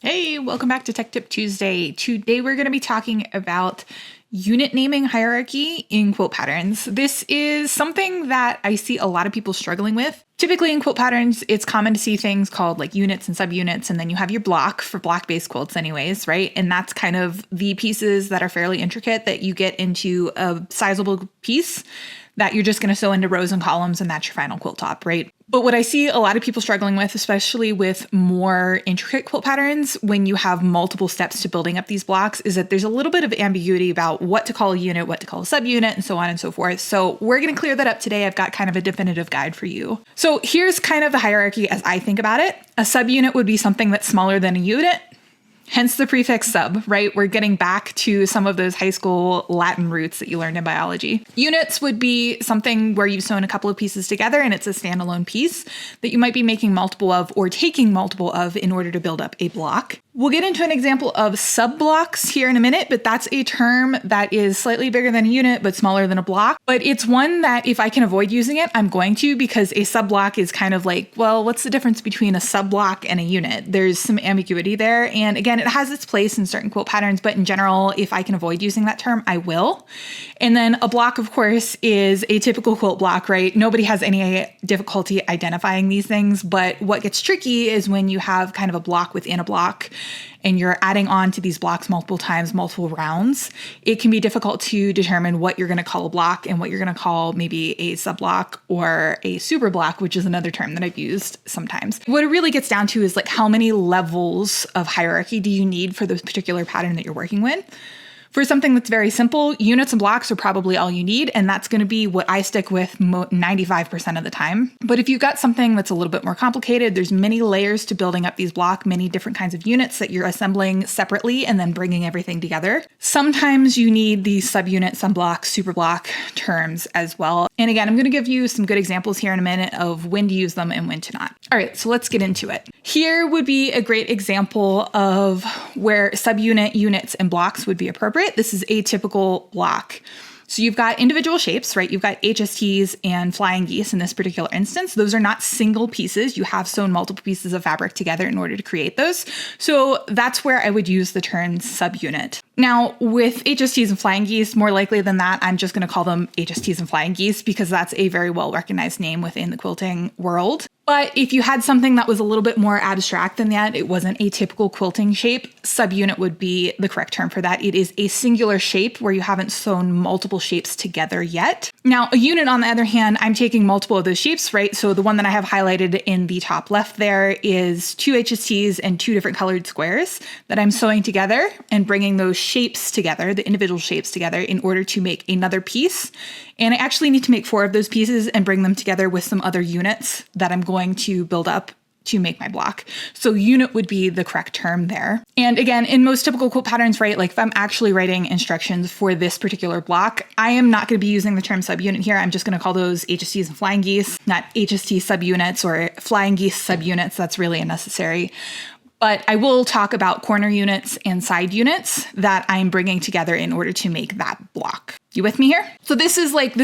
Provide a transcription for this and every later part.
Hey, welcome back to Tech Tip Tuesday. Today we're going to be talking about unit naming hierarchy in quilt patterns. This is something that I see a lot of people struggling with. Typically in quilt patterns, it's common to see things called like units and subunits, and then you have your block for block-based quilts anyways, right? And that's kind of the pieces that are fairly intricate that you get into a sizable piece that you're just going to sew into rows and columns, and that's your final quilt top, right? But what I see a lot of people struggling with, especially with more intricate quilt patterns, when you have multiple steps to building up these blocks, is that there's a little bit of ambiguity about what to call a unit, what to call a subunit, and so on and so forth. So we're going to clear that up today. I've got kind of a definitive guide for you. So here's kind of the hierarchy as I think about it. A subunit would be something that's smaller than a unit. Hence the prefix sub, right? We're getting back to some of those high school Latin roots that you learned in biology. Units would be something where you've sewn a couple of pieces together and it's a standalone piece that you might be making multiple of or taking multiple of in order to build up a block. We'll get into an example of subblocks here in a minute, but that's a term that is slightly bigger than a unit, but smaller than a block. But it's one that if I can avoid using it, I'm going to, because a subblock is kind of like, well, what's the difference between a subblock and a unit? There's some ambiguity there. And again, it has its place in certain quilt patterns, but in general, if I can avoid using that term, I will. And then a block, of course, is a typical quilt block, right? Nobody has any difficulty identifying these things, but what gets tricky is when you have kind of a block within a block and you're adding on to these blocks multiple times, multiple rounds. It can be difficult to determine what you're going to call a block and what you're going to call maybe a subblock or a superblock, which is another term that I've used sometimes. What it really gets down to is like, how many levels of hierarchy do you need for this particular pattern that you're working with? For something that's very simple, units and blocks are probably all you need, and that's going to be what I stick with 95% of the time. But if you've got something that's a little bit more complicated, there's many layers to building up these blocks, many different kinds of units that you're assembling separately and then bringing everything together. Sometimes you need these subunit, subblock, superblock terms as well. And again, I'm going to give you some good examples here in a minute of when to use them and when to not. All right, so let's get into it. Here would be a great example of where subunit, units, and blocks would be appropriate. This is a typical block. So you've got individual shapes, right? You've got HSTs and flying geese in this particular instance. Those are not single pieces. You have sewn multiple pieces of fabric together in order to create those. So that's where I would use the term subunit. Now, with HSTs and flying geese, more likely than that, I'm just going to call them HSTs and flying geese because that's a very well recognized name within the quilting world. But if you had something that was a little bit more abstract than that, it wasn't a typical quilting shape, subunit would be the correct term for that. It is a singular shape where you haven't sewn multiple shapes together yet. Now, a unit, on the other hand, I'm taking multiple of those shapes, right? So the one that I have highlighted in the top left there is 2 HSTs and 2 different colored squares that I'm sewing together and bringing those shapes together, the individual shapes together, in order to make another piece. And I actually need to make 4 of those pieces and bring them together with some other units that I'm going to build up to make my block. So unit would be the correct term there. And again, in most typical quilt patterns, right, like if I'm actually writing instructions for this particular block, I am not going to be using the term subunit here. I'm just going to call those HSTs and flying geese, not HST subunits or flying geese subunits. That's really unnecessary. But I will talk about corner units and side units that I'm bringing together in order to make that block. You with me here? So this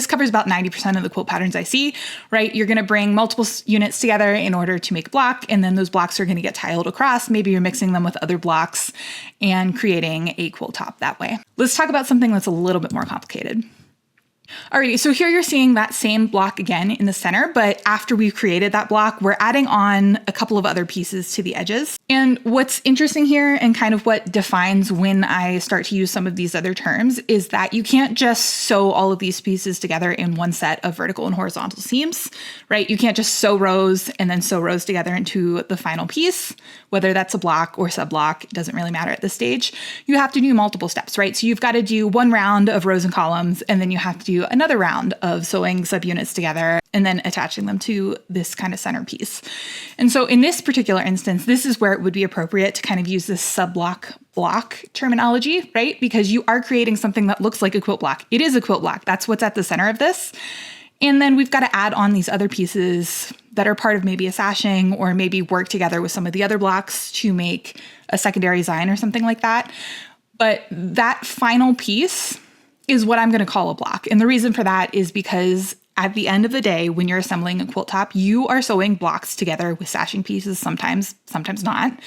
covers about 90% of the quilt patterns I see, right? You're going to bring multiple units together in order to make a block, and then those blocks are going to get tiled across. Maybe you're mixing them with other blocks and creating a quilt top that way. Let's talk about something that's a little bit more complicated. Alrighty, so here you're seeing that same block again in the center, but after we've created that block, we're adding on a couple of other pieces to the edges. And what's interesting here and kind of what defines when I start to use some of these other terms is that you can't just sew all of these pieces together in one set of vertical and horizontal seams, right? You can't just sew rows and then sew rows together into the final piece, whether that's a block or subblock, it doesn't really matter at this stage. You have to do multiple steps, right? So you've got to do one round of rows and columns, and then you have to do another round of sewing subunits together and then attaching them to this kind of centerpiece. And so in this particular instance, this is where it would be appropriate to kind of use this subblock block terminology, right? Because you are creating something that looks like a quilt block. It is a quilt block. That's what's at the center of this. And then we've got to add on these other pieces that are part of maybe a sashing or maybe work together with some of the other blocks to make a secondary design or something like that. But that final piece is what I'm going to call a block. And the reason for that is because at the end of the day, when you're assembling a quilt top, you are sewing blocks together with sashing pieces, sometimes not,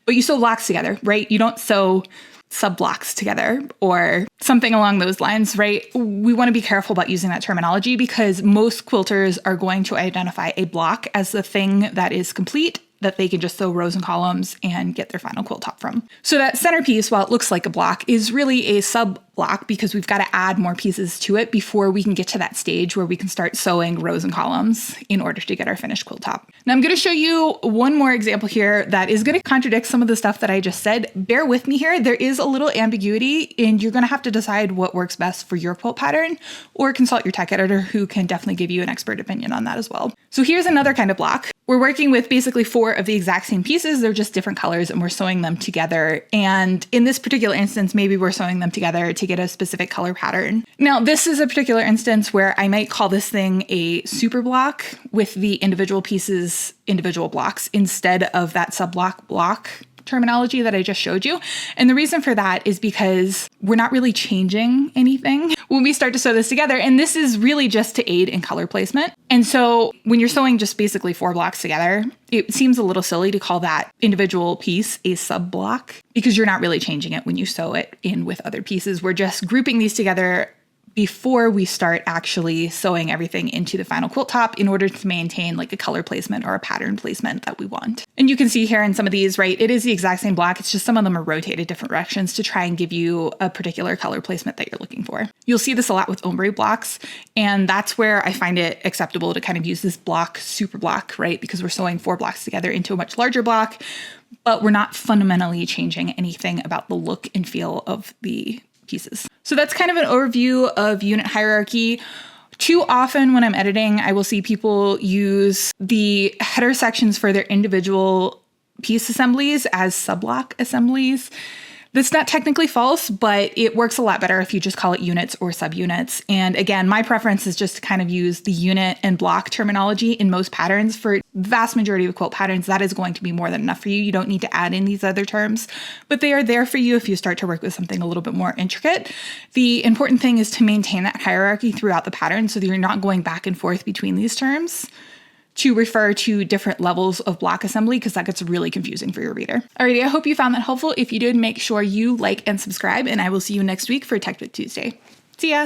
but you sew blocks together, right? You don't sew subblocks together or something along those lines, right? We want to be careful about using that terminology because most quilters are going to identify a block as the thing that is complete, that they can just sew rows and columns and get their final quilt top from. So that centerpiece, while it looks like a block, is really a sub block because we've got to add more pieces to it before we can get to that stage where we can start sewing rows and columns in order to get our finished quilt top. Now I'm going to show you one more example here that is going to contradict some of the stuff that I just said. Bear with me here. There is a little ambiguity and you're going to have to decide what works best for your quilt pattern or consult your tech editor who can definitely give you an expert opinion on that as well. So here's another kind of block. We're working with basically 4 of the exact same pieces. They're just different colors and we're sewing them together. And in this particular instance, maybe we're sewing them together to get a specific color pattern. Now, this is a particular instance where I might call this thing a super block with the individual pieces, individual blocks, instead of that block terminology that I just showed you. And the reason for that is because we're not really changing anything when we start to sew this together. And this is really just to aid in color placement. And so when you're sewing just basically 4 blocks together, it seems a little silly to call that individual piece a sub block because you're not really changing it when you sew it in with other pieces. We're just grouping these together before we start actually sewing everything into the final quilt top in order to maintain like a color placement or a pattern placement that we want. And you can see here in some of these, right, it is the exact same block. It's just some of them are rotated different directions to try and give you a particular color placement that you're looking for. You'll see this a lot with ombre blocks. And that's where I find it acceptable to kind of use this block, super block, right? Because we're sewing 4 blocks together into a much larger block, but we're not fundamentally changing anything about the look and feel of the pieces. So that's kind of an overview of unit hierarchy. Too often when I'm editing, I will see people use the header sections for their individual piece assemblies as subblock assemblies. That's not technically false, but it works a lot better if you just call it units or subunits. And again, my preference is just to kind of use the unit and block terminology in most patterns. For the vast majority of quilt patterns, that is going to be more than enough for you. You don't need to add in these other terms, but they are there for you if you start to work with something a little bit more intricate. The important thing is to maintain that hierarchy throughout the pattern so that you're not going back and forth between these terms to refer to different levels of block assembly because that gets really confusing for your reader. Alrighty, I hope you found that helpful. If you did, make sure you like and subscribe, and I will see you next week for Tech Tip Tuesday. See ya!